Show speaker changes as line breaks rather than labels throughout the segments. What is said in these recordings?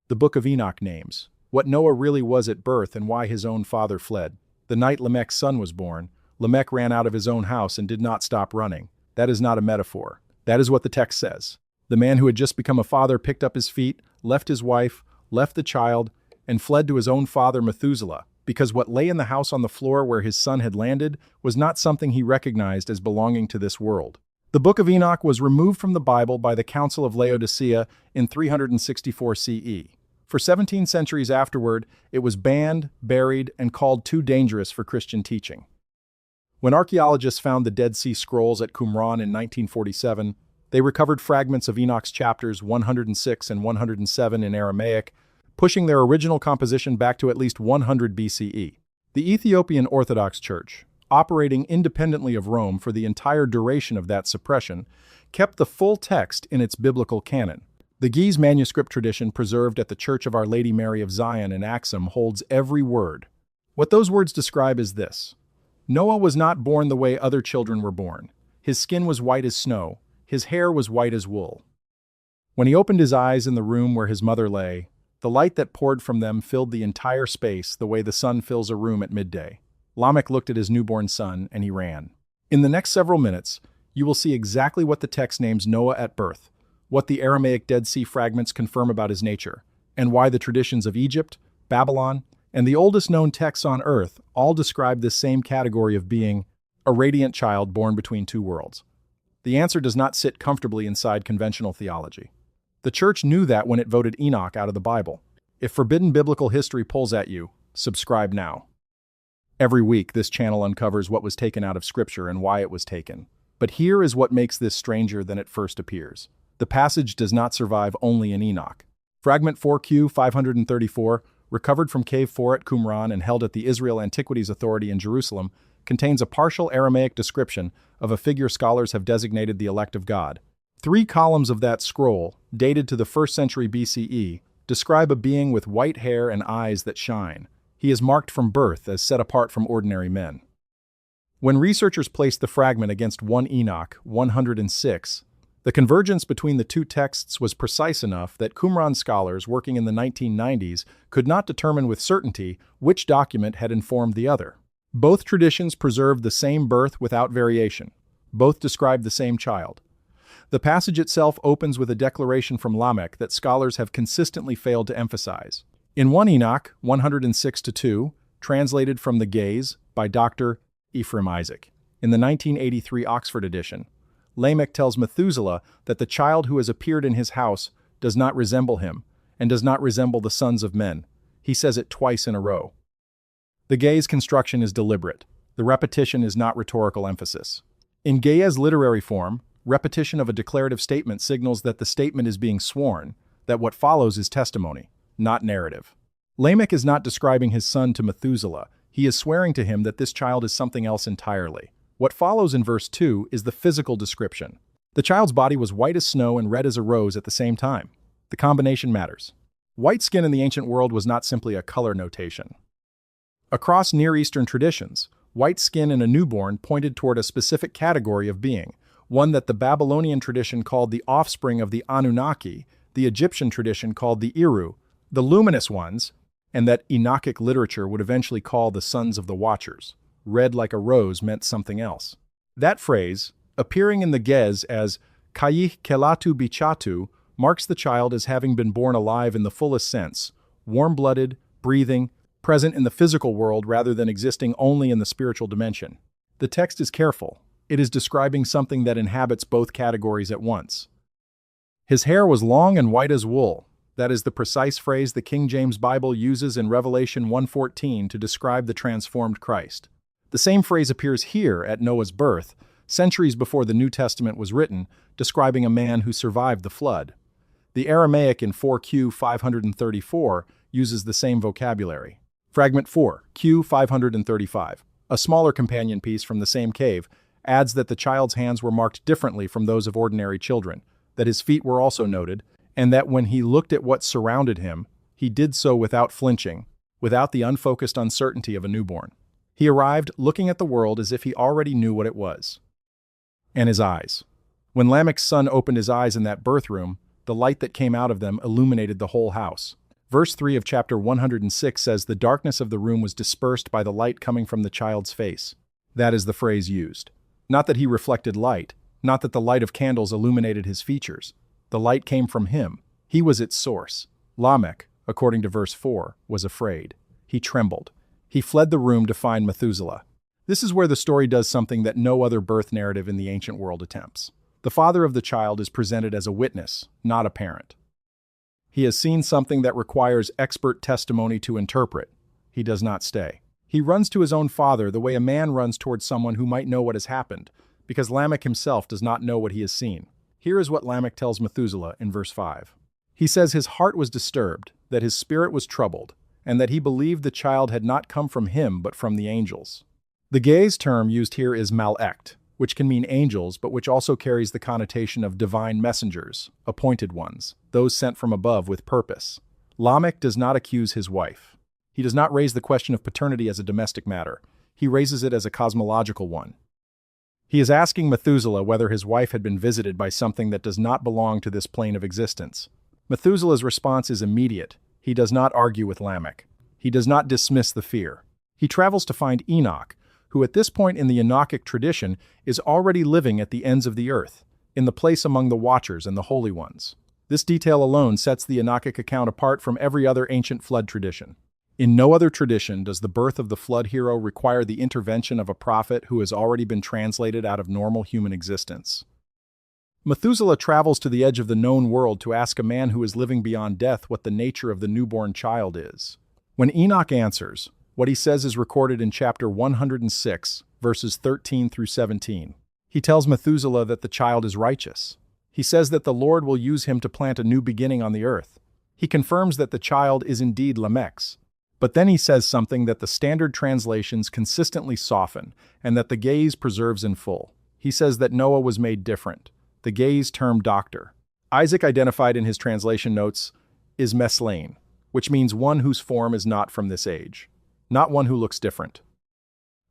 The Book of Enoch names what Noah really was at birth and why his own father fled. The night Lamech's son was born, Lamech ran out of his own house and did not stop running. That is not a metaphor. That is what the text says. The man who had just become a father picked up his feet, left his wife, left the child, and fled to his own father Methuselah, because what lay in the house on the floor where his son had landed was not something he recognized as belonging to this world. The Book of Enoch was removed from the Bible by the Council of Laodicea in 364 CE. For 17 centuries afterward, it was banned, buried, and called too dangerous for Christian teaching. When archaeologists found the Dead Sea Scrolls at Qumran in 1947, they recovered fragments of Enoch's chapters 106 and 107 in Aramaic, pushing their original composition back to at least 100 BCE. The Ethiopian Orthodox Church, operating independently of Rome for the entire duration of that suppression, kept the full text in its biblical canon. The Ge'ez manuscript tradition preserved at the Church of Our Lady Mary of Zion in Axum holds every word. What those words describe is this: Noah was not born the way other children were born. His skin was white as snow. His hair was white as wool. When he opened his eyes in the room where his mother lay, the light that poured from them filled the entire space the way the sun fills a room at midday. Lamech looked at his newborn son, and he ran. In the next several minutes, you will see exactly what the text names Noah at birth, what the Aramaic Dead Sea fragments confirm about his nature, and why the traditions of Egypt, Babylon, and the oldest known texts on earth all describe this same category of being a radiant child born between two worlds. The answer does not sit comfortably inside conventional theology. The church knew that when it voted Enoch out of the Bible. If forbidden biblical history pulls at you, subscribe now. Every week, this channel uncovers what was taken out of Scripture and why it was taken. But here is what makes this stranger than it first appears. The passage does not survive only in Enoch. Fragment 4Q 534, recovered from Cave 4 at Qumran and held at the Israel Antiquities Authority in Jerusalem, contains a partial Aramaic description of a figure scholars have designated the elect of God. 3 columns of that scroll, dated to the 1st century BCE, describe a being with white hair and eyes that shine. He is marked from birth as set apart from ordinary men. When researchers placed the fragment against 1 Enoch 106, the convergence between the two texts was precise enough that Qumran scholars working in the 1990s could not determine with certainty which document had informed the other. Both traditions preserved the same birth without variation. Both described the same child. The passage itself opens with a declaration from Lamech that scholars have consistently failed to emphasize. In 1 Enoch 106-2, translated from the Ge'ez by Dr. Ephraim Isaac, in the 1983 Oxford edition, Lamech tells Methuselah that the child who has appeared in his house does not resemble him and does not resemble the sons of men. He says it twice in a row. The Ge'ez construction is deliberate. The repetition is not rhetorical emphasis. In Ge'ez literary form, repetition of a declarative statement signals that the statement is being sworn, that what follows is testimony, not narrative. Lamech is not describing his son to Methuselah. He is swearing to him that this child is something else entirely. What follows in verse 2 is the physical description. The child's body was white as snow and red as a rose at the same time. The combination matters. White skin in the ancient world was not simply a color notation. Across Near Eastern traditions, white skin in a newborn pointed toward a specific category of being, one that the Babylonian tradition called the offspring of the Anunnaki, the Egyptian tradition called the Iru, the luminous ones, and that Enochic literature would eventually call the sons of the Watchers. Red like a rose meant something else. That phrase, appearing in the Ge'ez as Kayih Kelatu Bichatu, marks the child as having been born alive in the fullest sense, warm-blooded, breathing, present in the physical world rather than existing only in the spiritual dimension. The text is careful. It is describing something that inhabits both categories at once. His hair was long and white as wool. That is the precise phrase the King James Bible uses in Revelation 1:14 to describe the transformed Christ. The same phrase appears here at Noah's birth, centuries before the New Testament was written, describing a man who survived the flood. The Aramaic in 4Q 534 uses the same vocabulary. Fragment 4, Q 535, a smaller companion piece from the same cave, adds that the child's hands were marked differently from those of ordinary children, that his feet were also noted, and that when he looked at what surrounded him, he did so without flinching, without the unfocused uncertainty of a newborn. He arrived looking at the world as if he already knew what it was. And his eyes. When Lamech's son opened his eyes in that birth room, the light that came out of them illuminated the whole house. Verse 3 of chapter 106 says the darkness of the room was dispersed by the light coming from the child's face. That is the phrase used. Not that he reflected light, not that the light of candles illuminated his features. The light came from him. He was its source. Lamech, according to verse 4, was afraid. He trembled. He fled the room to find Methuselah. This is where the story does something that no other birth narrative in the ancient world attempts. The father of the child is presented as a witness, not a parent. He has seen something that requires expert testimony to interpret. He does not stay. He runs to his own father the way a man runs towards someone who might know what has happened, because Lamech himself does not know what he has seen. Here is what Lamech tells Methuselah in verse 5. He says his heart was disturbed, that his spirit was troubled, and that he believed the child had not come from him but from the angels. The gaze term used here is malekt, which can mean angels, but which also carries the connotation of divine messengers, appointed ones, those sent from above with purpose. Lamech does not accuse his wife. He does not raise the question of paternity as a domestic matter. He raises it as a cosmological one. He is asking Methuselah whether his wife had been visited by something that does not belong to this plane of existence. Methuselah's response is immediate. He does not argue with Lamech. He does not dismiss the fear. He travels to find Enoch, who at this point in the Enochic tradition is already living at the ends of the earth, in the place among the watchers and the holy ones. This detail alone sets the Enochic account apart from every other ancient flood tradition. In no other tradition does the birth of the flood hero require the intervention of a prophet who has already been translated out of normal human existence. Methuselah travels to the edge of the known world to ask a man who is living beyond death what the nature of the newborn child is. When Enoch answers, what he says is recorded in chapter 106, verses 13 through 17. He tells Methuselah that the child is righteous. He says that the Lord will use him to plant a new beginning on the earth. He confirms that the child is indeed Lamech's. But then he says something that the standard translations consistently soften, and that the gaze preserves in full. He says that Noah was made different. The gaze term doctor. Isaac identified in his translation notes is Meslain, which means one whose form is not from this age. Not one who looks different.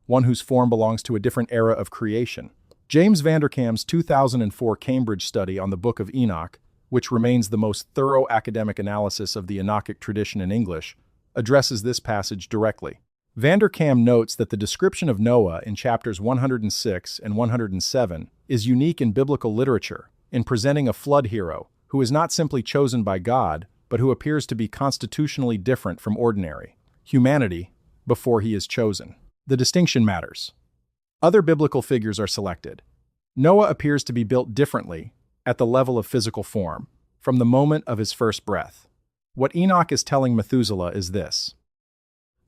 One whose form belongs to a different era of creation. James Vanderkam's 2004 Cambridge study on the Book of Enoch, which remains the most thorough academic analysis of the Enochic tradition in English, addresses this passage directly. Vanderkam notes that the description of Noah in chapters 106 and 107 is unique in biblical literature in presenting a flood hero who is not simply chosen by God, but who appears to be constitutionally different from ordinary humanity before he is chosen. The distinction matters. Other biblical figures are selected. Noah appears to be built differently at the level of physical form, from the moment of his first breath. What Enoch is telling Methuselah is this.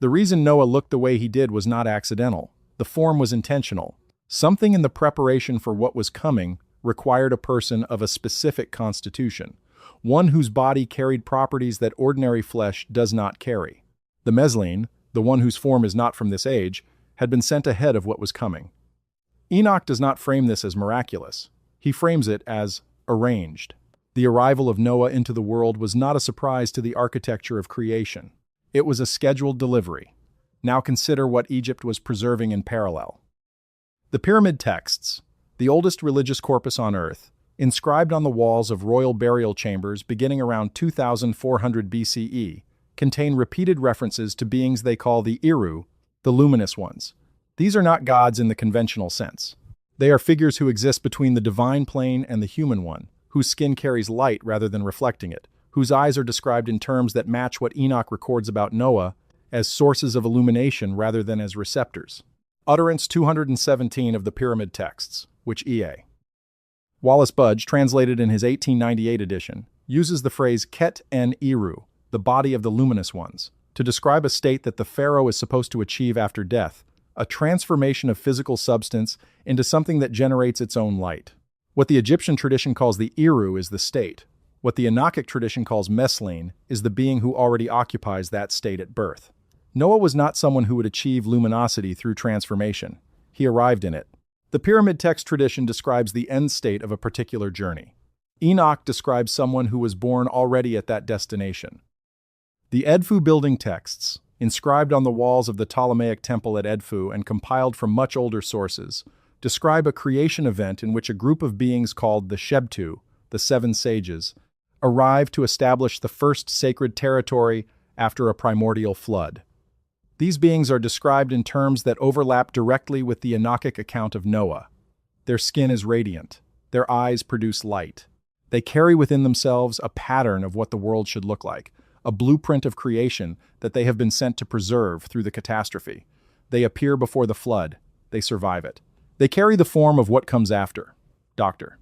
The reason Noah looked the way he did was not accidental. The form was intentional. Something in the preparation for what was coming required a person of a specific constitution, one whose body carried properties that ordinary flesh does not carry. The Meslain, the one whose form is not from this age, had been sent ahead of what was coming. Enoch does not frame this as miraculous. He frames it as arranged. The arrival of Noah into the world was not a surprise to the architecture of creation. It was a scheduled delivery. Now consider what Egypt was preserving in parallel. The pyramid texts, the oldest religious corpus on earth, inscribed on the walls of royal burial chambers beginning around 2400 BCE, contain repeated references to beings they call the Iru, the luminous ones. These are not gods in the conventional sense. They are figures who exist between the divine plane and the human one, whose skin carries light rather than reflecting it, whose eyes are described in terms that match what Enoch records about Noah as sources of illumination rather than as receptors. Utterance 217 of the Pyramid Texts, which E.A. Wallace Budge, translated in his 1898 edition, uses the phrase Ket en Iru, the body of the luminous ones, to describe a state that the pharaoh is supposed to achieve after death, a transformation of physical substance into something that generates its own light. What the Egyptian tradition calls the Iru is the state. What the Enochic tradition calls Meslain is the being who already occupies that state at birth. Noah was not someone who would achieve luminosity through transformation. He arrived in it. The pyramid text tradition describes the end state of a particular journey. Enoch describes someone who was born already at that destination. The Edfu building texts, inscribed on the walls of the Ptolemaic temple at Edfu and compiled from much older sources, describe a creation event in which a group of beings called the Shebtu, the seven sages, arrived to establish the first sacred territory after a primordial flood. These beings are described in terms that overlap directly with the Enochic account of Noah. Their skin is radiant. Their eyes produce light. They carry within themselves a pattern of what the world should look like, a blueprint of creation that they have been sent to preserve through the catastrophe. They appear before the flood. They survive it. They carry the form of what comes after. Dr.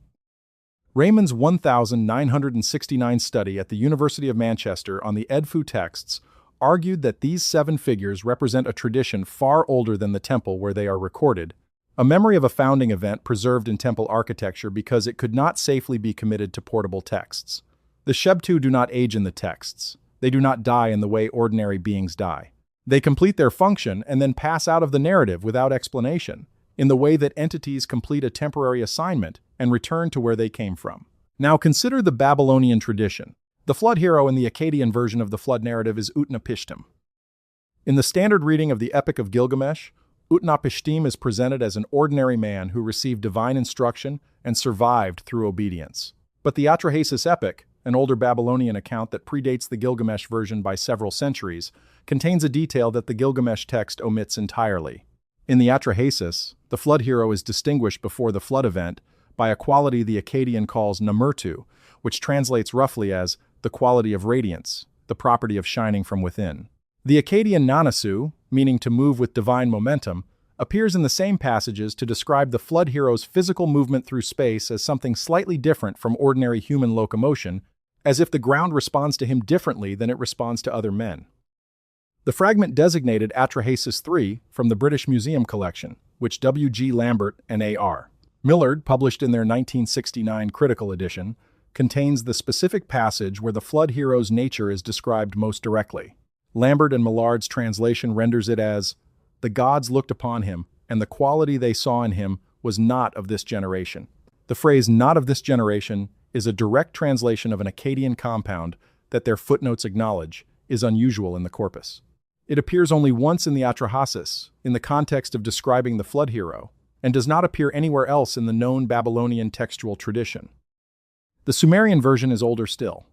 Raymond's 1969 study at the University of Manchester on the Edfu texts argued that these 7 figures represent a tradition far older than the temple where they are recorded, a memory of a founding event preserved in temple architecture because it could not safely be committed to portable texts. The Shebtu do not age in the texts. They do not die in the way ordinary beings die. They complete their function and then pass out of the narrative without explanation, in the way that entities complete a temporary assignment and return to where they came from. Now consider the Babylonian tradition. The flood hero in the Akkadian version of the flood narrative is Utnapishtim. In the standard reading of the Epic of Gilgamesh, Utnapishtim is presented as an ordinary man who received divine instruction and survived through obedience. But the Atrahasis epic, an older Babylonian account that predates the Gilgamesh version by several centuries, contains a detail that the Gilgamesh text omits entirely. In the Atrahasis, the flood hero is distinguished before the flood event by a quality the Akkadian calls namurtu, which translates roughly as the quality of radiance, the property of shining from within. The Akkadian nanasu, meaning to move with divine momentum, appears in the same passages to describe the flood hero's physical movement through space as something slightly different from ordinary human locomotion, as if the ground responds to him differently than it responds to other men. The fragment designated Atrahasis III from the British Museum collection, which W. G. Lambert and A. R. Millard published in their 1969 critical edition, contains the specific passage where the flood hero's nature is described most directly. Lambert and Millard's translation renders it as, "The gods looked upon him, and the quality they saw in him was not of this generation." The phrase "not of this generation" is a direct translation of an Akkadian compound that their footnotes acknowledge is unusual in the corpus. It appears only once in the Atrahasis, in the context of describing the flood hero, and does not appear anywhere else in the known Babylonian textual tradition. The Sumerian version is older still.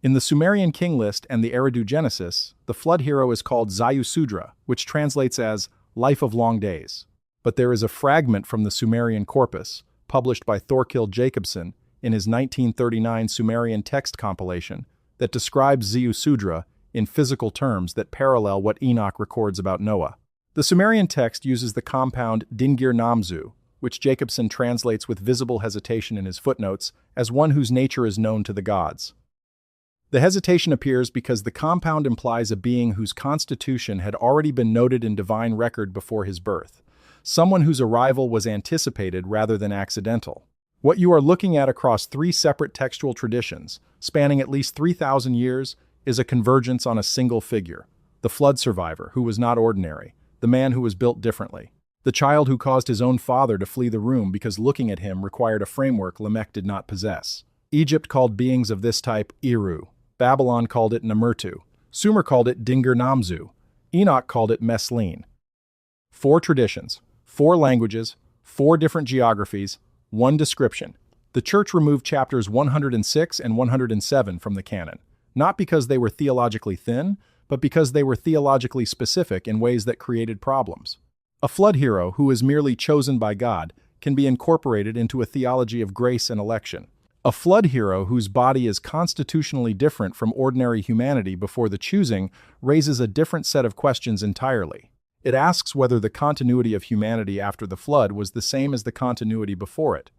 In the Sumerian king list and the Eridu Genesis, the flood hero is called Zayusudra, which translates as life of long days. But there is a fragment from the Sumerian corpus, published by Thorkild Jacobson in his 1939 Sumerian text compilation, that describes Zayusudra in physical terms that parallel what Enoch records about Noah. The Sumerian text uses the compound Dingir Namzu, which Jacobson translates with visible hesitation in his footnotes as one whose nature is known to the gods. The hesitation appears because the compound implies a being whose constitution had already been noted in divine record before his birth, someone whose arrival was anticipated rather than accidental. What you are looking at across 3 separate textual traditions, spanning at least 3,000 years, is a convergence on a single figure: the flood survivor, who was not ordinary, the man who was built differently, the child who caused his own father to flee the room because looking at him required a framework Lamech did not possess. Egypt called beings of this type Iru. Babylon called it Namurtu. Sumer called it Dingir Namzu. Enoch called it Meslin. 4 traditions, 4 languages, 4 different geographies, 1 description. The Church removed chapters 106 and 107 from the canon, not because they were theologically thin, but because they were theologically specific in ways that created problems. A flood hero who is merely chosen by God can be incorporated into a theology of grace and election. A flood hero whose body is constitutionally different from ordinary humanity before the choosing raises a different set of questions entirely. It asks whether the continuity of humanity after the flood was the same as the continuity before it.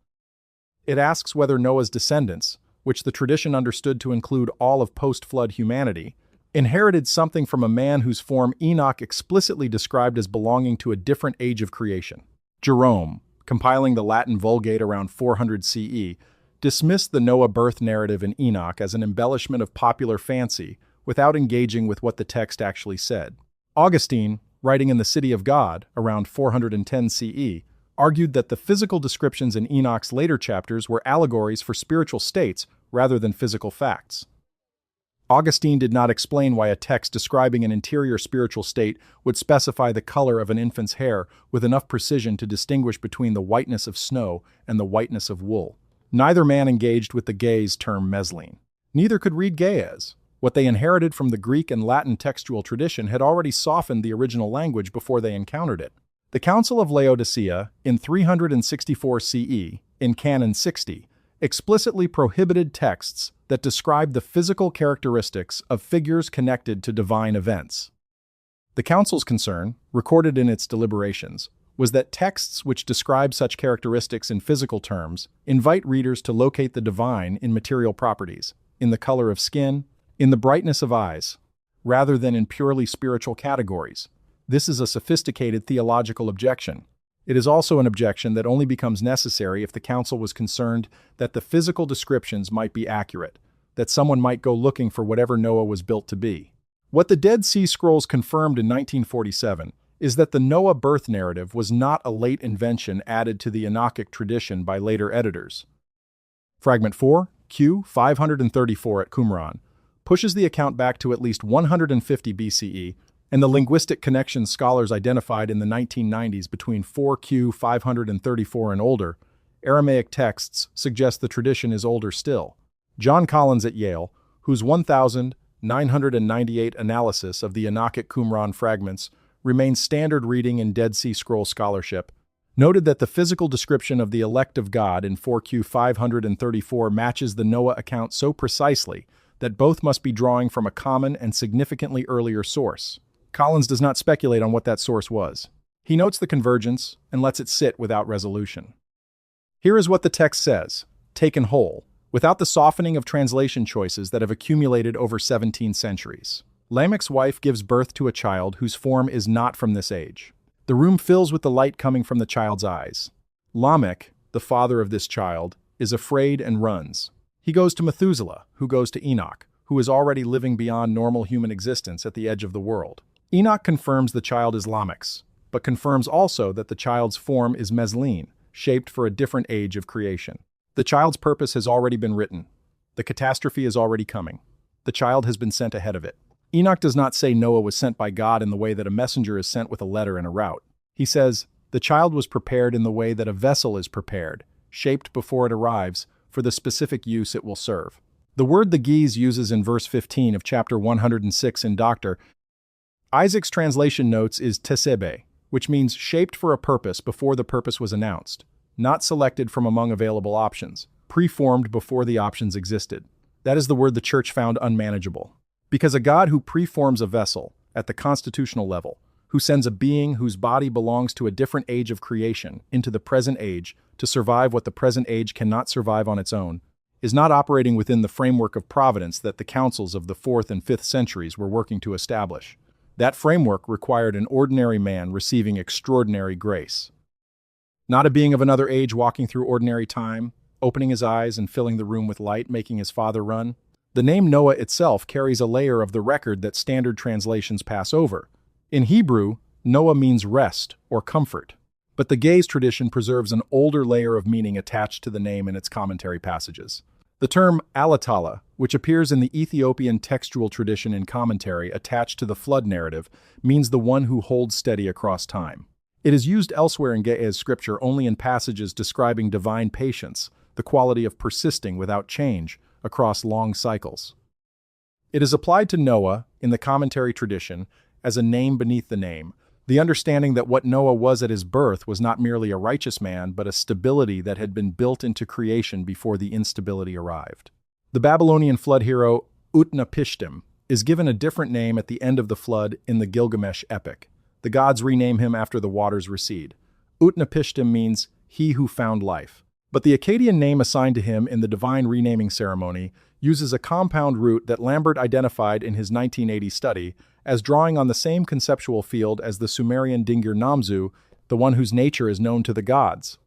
It asks whether Noah's descendants, which the tradition understood to include all of post-flood humanity, inherited something from a man whose form Enoch explicitly described as belonging to a different age of creation. Jerome, compiling the Latin Vulgate around 400 CE, dismissed the Noah birth narrative in Enoch as an embellishment of popular fancy without engaging with what the text actually said. Augustine, writing in the City of God around 410 CE, argued that the physical descriptions in Enoch's later chapters were allegories for spiritual states rather than physical facts. Augustine did not explain why a text describing an interior spiritual state would specify the color of an infant's hair with enough precision to distinguish between the whiteness of snow and the whiteness of wool. Neither man engaged with the gaze term Meslin. Neither could read Ge'ez. What they inherited from the Greek and Latin textual tradition had already softened the original language before they encountered it. The Council of Laodicea, in 364 CE, in Canon 60, explicitly prohibited texts that describe the physical characteristics of figures connected to divine events. The Council's concern, recorded in its deliberations, was that texts which describe such characteristics in physical terms invite readers to locate the divine in material properties, in the color of skin, in the brightness of eyes, rather than in purely spiritual categories. This is a sophisticated theological objection. It is also an objection that only becomes necessary if the council was concerned that the physical descriptions might be accurate, that someone might go looking for whatever Noah was built to be. What the Dead Sea Scrolls confirmed in 1947 is that the Noah birth narrative was not a late invention added to the Enochic tradition by later editors. Fragment 4, Q 534 at Qumran, pushes the account back to at least 150 BCE, and the linguistic connections scholars identified in the 1990s between 4Q 534 and older, Aramaic texts suggest the tradition is older still. John Collins at Yale, whose 1,998 analysis of the Enochic Qumran fragments remains standard reading in Dead Sea Scroll scholarship, noted that the physical description of the elect of God in 4Q 534 matches the Noah account so precisely that both must be drawing from a common and significantly earlier source. Collins does not speculate on what that source was. He notes the convergence and lets it sit without resolution. Here is what the text says, taken whole, without the softening of translation choices that have accumulated over 17 centuries. Lamech's wife gives birth to a child whose form is not from this age. The room fills with the light coming from the child's eyes. Lamech, the father of this child, is afraid and runs. He goes to Methuselah, who goes to Enoch, who is already living beyond normal human existence at the edge of the world. Enoch confirms the child is Lamech's, but confirms also that the child's form is Mesleen, shaped for a different age of creation. The child's purpose has already been written. The catastrophe is already coming. The child has been sent ahead of it. Enoch does not say Noah was sent by God in the way that a messenger is sent with a letter and a route. He says, the child was prepared in the way that a vessel is prepared, shaped before it arrives, for the specific use it will serve. The word the Ge'ez uses in verse 15 of chapter 106 in Dr. Isaac's translation notes is tesebe, which means shaped for a purpose before the purpose was announced, not selected from among available options, preformed before the options existed. That is the word the church found unmanageable. Because a God who preforms a vessel, at the constitutional level, who sends a being whose body belongs to a different age of creation into the present age to survive what the present age cannot survive on its own, is not operating within the framework of providence that the councils of the 4th and 5th centuries were working to establish. That framework required an ordinary man receiving extraordinary grace. Not a being of another age walking through ordinary time, opening his eyes and filling the room with light, making his father run. The name Noah itself carries a layer of the record that standard translations pass over. In Hebrew, Noah means rest or comfort, but the Ge'ez tradition preserves an older layer of meaning attached to the name in its commentary passages. The term Alatala, which appears in the Ethiopian textual tradition in commentary attached to the flood narrative, means the one who holds steady across time. It is used elsewhere in Ge'ez scripture only in passages describing divine patience, the quality of persisting without change across long cycles. It is applied to Noah in the commentary tradition as a name beneath the name, the understanding that what Noah was at his birth was not merely a righteous man, but a stability that had been built into creation before the instability arrived. The Babylonian flood hero Utnapishtim is given a different name at the end of the flood in the Gilgamesh epic. The gods rename him after the waters recede. Utnapishtim means he who found life. But the Akkadian name assigned to him in the divine renaming ceremony uses a compound root that Lambert identified in his 1980 study as drawing on the same conceptual field as the Sumerian Dingir Namzu, the one whose nature is known to the gods.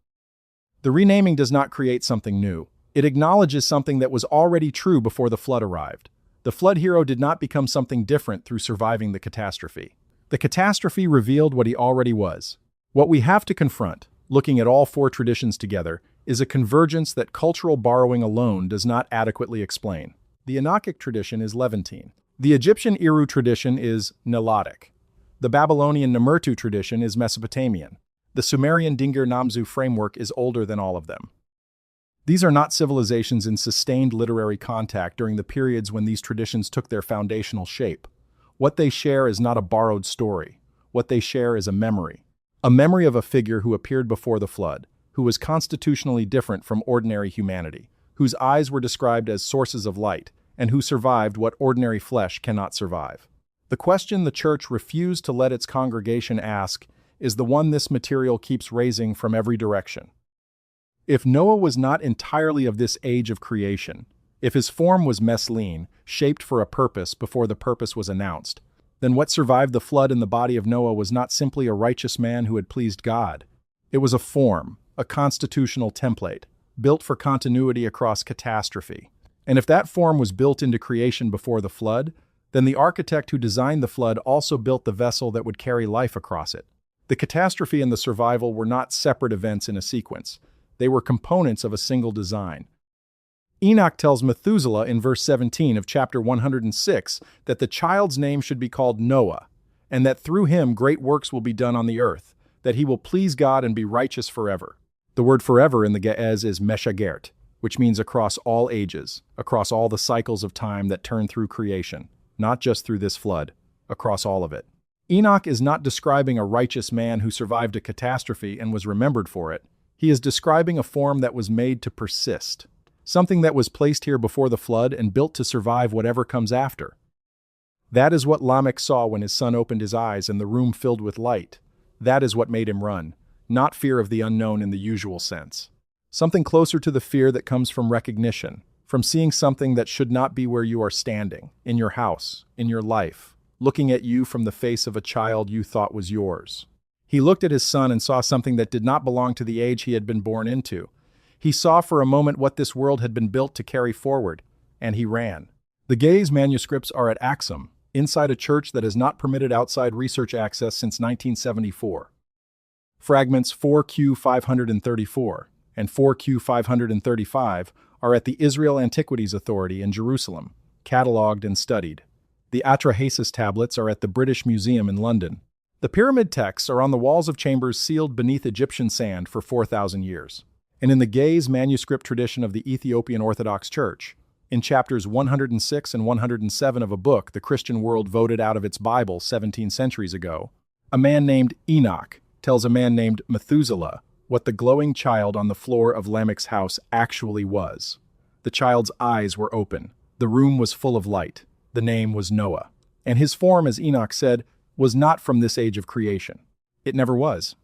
The renaming does not create something new. It acknowledges something that was already true before the flood arrived. The flood hero did not become something different through surviving the catastrophe. The catastrophe revealed what he already was. What we have to confront, looking at all 4 traditions together, is a convergence that cultural borrowing alone does not adequately explain. The Enochic tradition is Levantine. The Egyptian Eru tradition is Nilotic. The Babylonian Nimertu tradition is Mesopotamian. The Sumerian Dingir Namzu framework is older than all of them. These are not civilizations in sustained literary contact during the periods when these traditions took their foundational shape. What they share is not a borrowed story. What they share is a memory. A memory of a figure who appeared before the flood, who was constitutionally different from ordinary humanity, whose eyes were described as sources of light, and who survived what ordinary flesh cannot survive. The question the church refused to let its congregation ask is the one this material keeps raising from every direction. If Noah was not entirely of this age of creation, if his form was meslean, shaped for a purpose before the purpose was announced, then what survived the flood in the body of Noah was not simply a righteous man who had pleased God. It was a form, a constitutional template, built for continuity across catastrophe. And if that form was built into creation before the flood, then the architect who designed the flood also built the vessel that would carry life across it. The catastrophe and the survival were not separate events in a sequence. They were components of a single design. Enoch tells Methuselah in verse 17 of chapter 106 that the child's name should be called Noah, and that through him great works will be done on the earth, that he will please God and be righteous forever. The word forever in the Ge'ez is meshagert, which means across all ages, across all the cycles of time that turn through creation, not just through this flood, across all of it. Enoch is not describing a righteous man who survived a catastrophe and was remembered for it. He is describing a form that was made to persist, something that was placed here before the flood and built to survive whatever comes after. That is what Lamech saw when his son opened his eyes and the room filled with light. That is what made him run, not fear of the unknown in the usual sense. Something closer to the fear that comes from recognition, from seeing something that should not be where you are standing, in your house, in your life, looking at you from the face of a child you thought was yours. He looked at his son and saw something that did not belong to the age he had been born into. He saw for a moment what this world had been built to carry forward, and he ran. The Ge'ez manuscripts are at Axum, inside a church that has not permitted outside research access since 1974. Fragments 4Q 534 and 4Q 535 are at the Israel Antiquities Authority in Jerusalem, catalogued and studied. The Atrahasis tablets are at the British Museum in London. The pyramid texts are on the walls of chambers sealed beneath Egyptian sand for 4,000 years. And in the Ge'ez manuscript tradition of the Ethiopian Orthodox Church, in chapters 106 and 107 of a book the Christian world voted out of its Bible 17 centuries ago, a man named Enoch tells a man named Methuselah what the glowing child on the floor of Lamech's house actually was. The child's eyes were open. The room was full of light. The name was Noah. And his form, as Enoch said, was not from this age of creation. It never was.